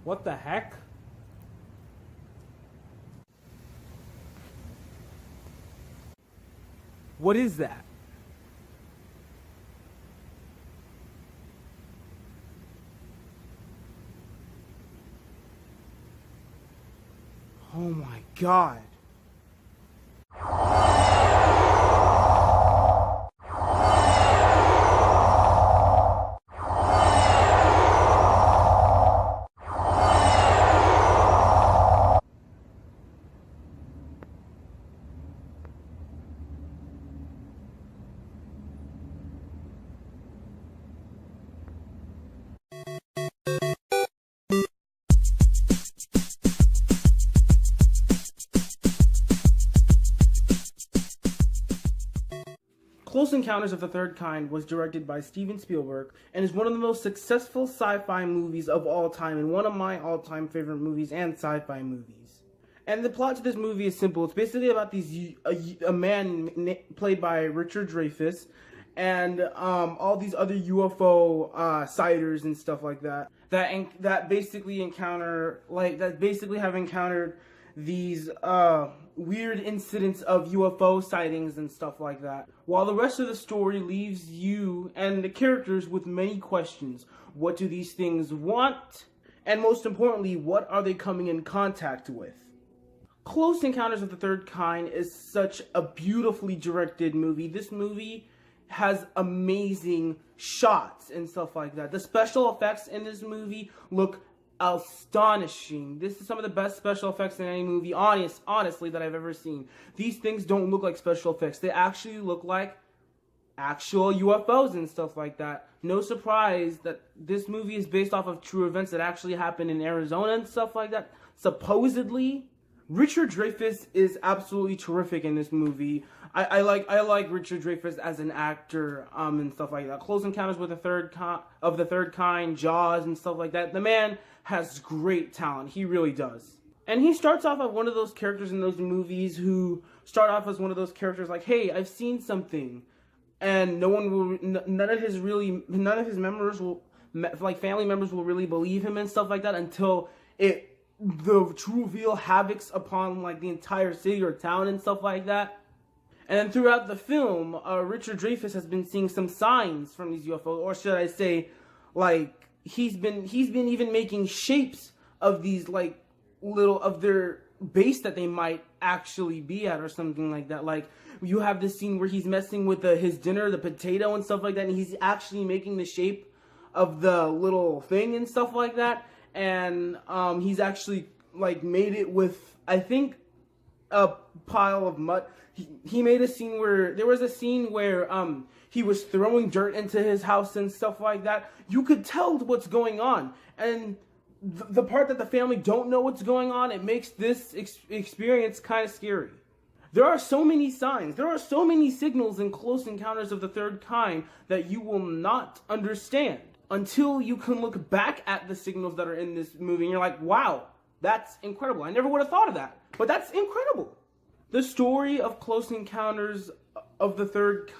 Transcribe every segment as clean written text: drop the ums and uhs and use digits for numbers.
What the heck? What is that? Oh my god. Close Encounters of the Third Kind was directed by Steven Spielberg and is one of the most successful sci-fi movies of all time and one of my all-time favorite movies and sci-fi movies. And the plot to this movie is simple. It's basically about a man played by Richard Dreyfuss and all these other UFO sighters and stuff like that that basically have encountered these weird incidents of UFO sightings and stuff like that. While the rest of the story leaves you and the characters with many questions. What do these things want? And most importantly, what are they coming in contact with? Close Encounters of the Third Kind is such a beautifully directed movie. This movie has amazing shots and stuff like that. The special effects in this movie look astonishing. This is some of the best special effects in any movie, honestly, that I've ever seen. These things don't look like special effects. They actually look like actual UFOs and stuff like that. No surprise that this movie is based off of true events that actually happened in Arizona and stuff like that. Supposedly, Richard Dreyfuss is absolutely terrific in this movie. I like Richard Dreyfuss as an actor and stuff like that. Close Encounters with the Third Kind, Jaws and stuff like that. The man has great talent. He really does. And he starts off as one of those characters in those movies who start off as one of those characters like, hey, I've seen something, and none of his members will, like family members, will really believe him and stuff like that until the true reveal havocs upon like the entire city or town and stuff like that. And then throughout the film, Richard Dreyfuss has been seeing some signs from these UFOs, or should I say, like he's been even making shapes of these like little of their base that they might actually be at or something like that. Like you have this scene where he's messing with his dinner, the potato and stuff like that, and he's actually making the shape of the little thing and stuff like that. And he's actually like made it with, I think, a pile of mud. He made a scene where there was a scene where he was throwing dirt into his house and stuff like that. You could tell what's going on, and the part that the family don't know what's going on, it makes this experience kind of scary. There are so many signs, there are so many signals in Close Encounters of the Third Kind that you will not understand until you can look back at the signals that are in this movie and you're like, wow, that's incredible. I never would have thought of that, but that's incredible. The story of Close Encounters of the Third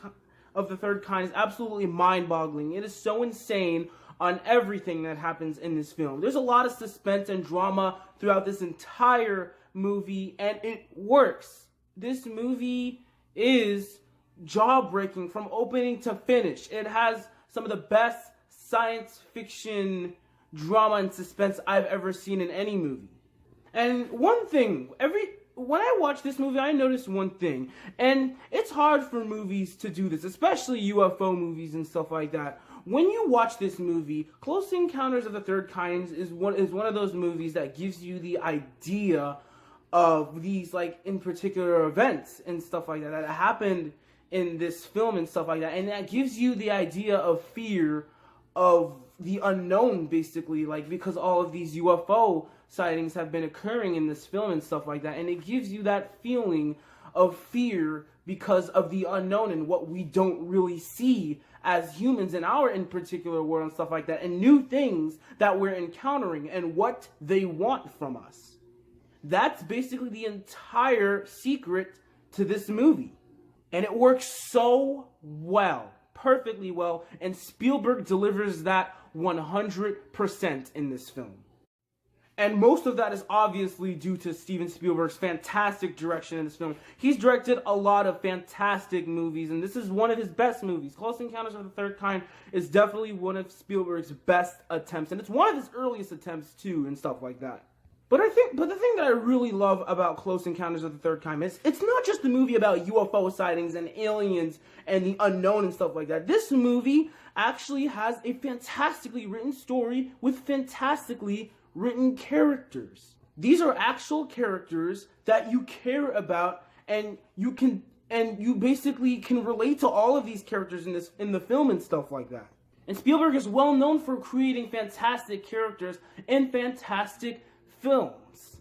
Kind is absolutely mind-boggling. It is so insane on everything that happens in this film. There's a lot of suspense and drama throughout this entire movie, and it works. This movie is jaw-breaking from opening to finish. It has some of the best science fiction drama and suspense I've ever seen in any movie. And one thing, when I watch this movie, I noticed one thing, and it's hard for movies to do this, especially UFO movies and stuff like that. When you watch this movie, Close Encounters of the Third Kind is one of those movies that gives you the idea of these, like, in particular events and stuff like that happened in this film and stuff like that, and that gives you the idea of fear of the unknown, basically, like, because all of these UFO sightings have been occurring in this film and stuff like that, and it gives you that feeling of fear because of the unknown and what we don't really see as humans in our in particular world and stuff like that, and new things that we're encountering and what they want from us. That's basically the entire secret to this movie. And it works so well, perfectly well, and Spielberg delivers that 100% in this film. And most of that is obviously due to Steven Spielberg's fantastic direction in this film. He's directed a lot of fantastic movies, and this is one of his best movies. Close Encounters of the Third Kind is definitely one of Spielberg's best attempts, and it's one of his earliest attempts too, and stuff like that. But the thing that I really love about Close Encounters of the Third Kind is it's not just a movie about UFO sightings and aliens and the unknown and stuff like that. This movie actually has a fantastically written story with fantastically written characters. These are actual characters that you care about, and you basically can relate to all of these characters in the film and stuff like that. And Spielberg is well known for creating fantastic characters in fantastic films.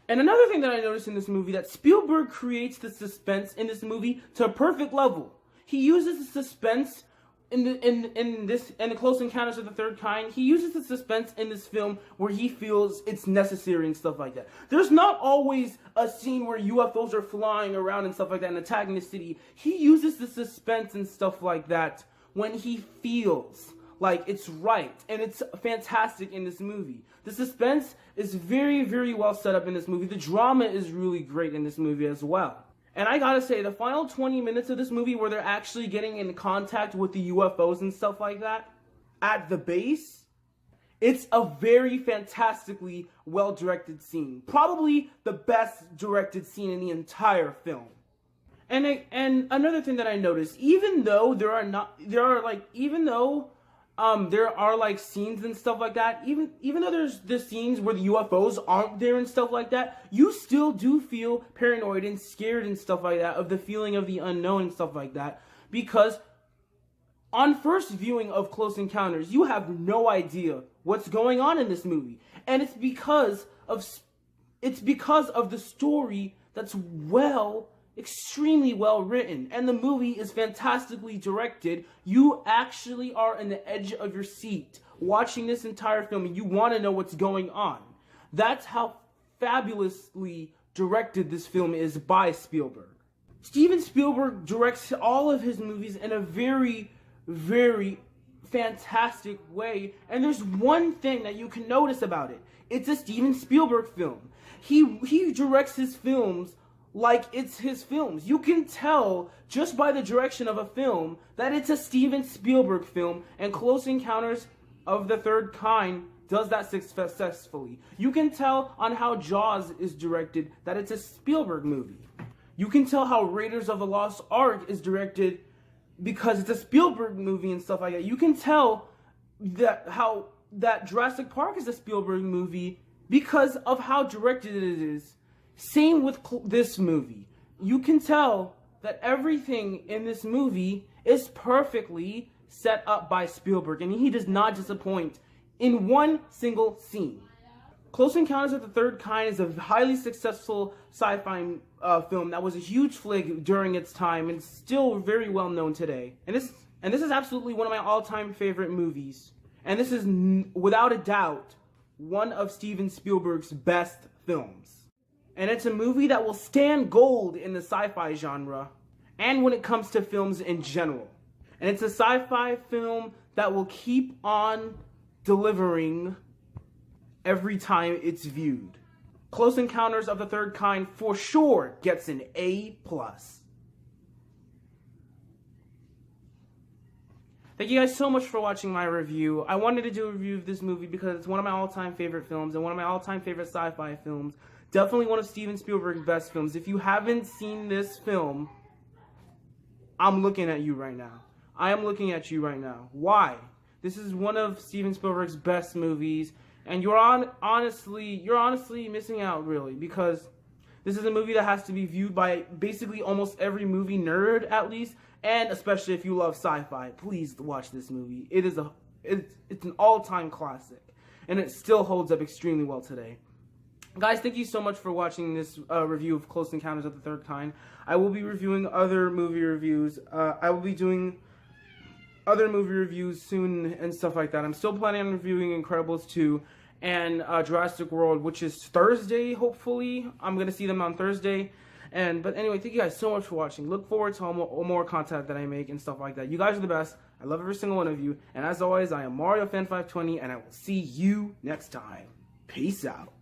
And another thing that I noticed in this movie, that Spielberg creates the suspense in this movie to a perfect level. He uses the suspense in the Close Encounters of the Third Kind. He uses the suspense in this film where he feels it's necessary and stuff like that. There's not always a scene where UFOs are flying around and stuff like that and attacking the city. He uses the suspense and stuff like that when he feels like it's right, and it's fantastic in this movie. The suspense is very, very well set up in this movie. The drama is really great in this movie as well. And I gotta say, the final 20 minutes of this movie where they're actually getting in contact with the UFOs and stuff like that at the base, it's a very fantastically well-directed scene. Probably the best directed scene in the entire film. And another thing that I noticed, even though there are scenes and stuff like that, even though there's the scenes where the UFOs aren't there and stuff like that, you still do feel paranoid and scared and stuff like that, of the feeling of the unknown and stuff like that, because on first viewing of Close Encounters, you have no idea what's going on in this movie. And it's because of the story that's extremely well written, and the movie is fantastically directed. You actually are on the edge of your seat watching this entire film, and you want to know what's going on. That's how fabulously directed this film is by Spielberg. Steven Spielberg directs all of his movies in a very, very fantastic way, and there's one thing that you can notice about it. It's a Steven Spielberg film. He directs his films like it's his films. You can tell just by the direction of a film that it's a Steven Spielberg film, and Close Encounters of the Third Kind does that successfully. You can tell on how Jaws is directed that it's a Spielberg movie. You can tell how Raiders of the Lost Ark is directed because it's a Spielberg movie and stuff like that. You can tell that Jurassic Park is a Spielberg movie because of how directed it is. Same with this movie. You can tell that everything in this movie is perfectly set up by Spielberg, and he does not disappoint in one single scene. Close Encounters of the Third Kind is a highly successful sci-fi film that was a huge flick during its time and still very well known today. And this is absolutely one of my all-time favorite movies. And this is without a doubt one of Steven Spielberg's best films. And it's a movie that will stand gold in the sci-fi genre and when it comes to films in general. And it's a sci-fi film that will keep on delivering every time it's viewed. Close Encounters of the Third Kind for sure gets an A+. Thank you guys so much for watching my review. I wanted to do a review of this movie because it's one of my all-time favorite films and one of my all-time favorite sci-fi films. Definitely one of Steven Spielberg's best films. If you haven't seen this film, I'm looking at you right now. I am looking at you right now. Why? This is one of Steven Spielberg's best movies, and you're honestly missing out, really, because this is a movie that has to be viewed by basically almost every movie nerd, at least, and especially if you love sci-fi. Please watch this movie. It's an all-time classic, and it still holds up extremely well today. Guys, thank you so much for watching this review of Close Encounters of the Third Kind. I will be reviewing other movie reviews. I will be doing other movie reviews soon and stuff like that. I'm still planning on reviewing Incredibles 2 and Jurassic World, which is Thursday, hopefully. I'm going to see them on Thursday. But anyway, thank you guys so much for watching. Look forward to more content that I make and stuff like that. You guys are the best. I love every single one of you. And as always, I am MarioFan520, and I will see you next time. Peace out.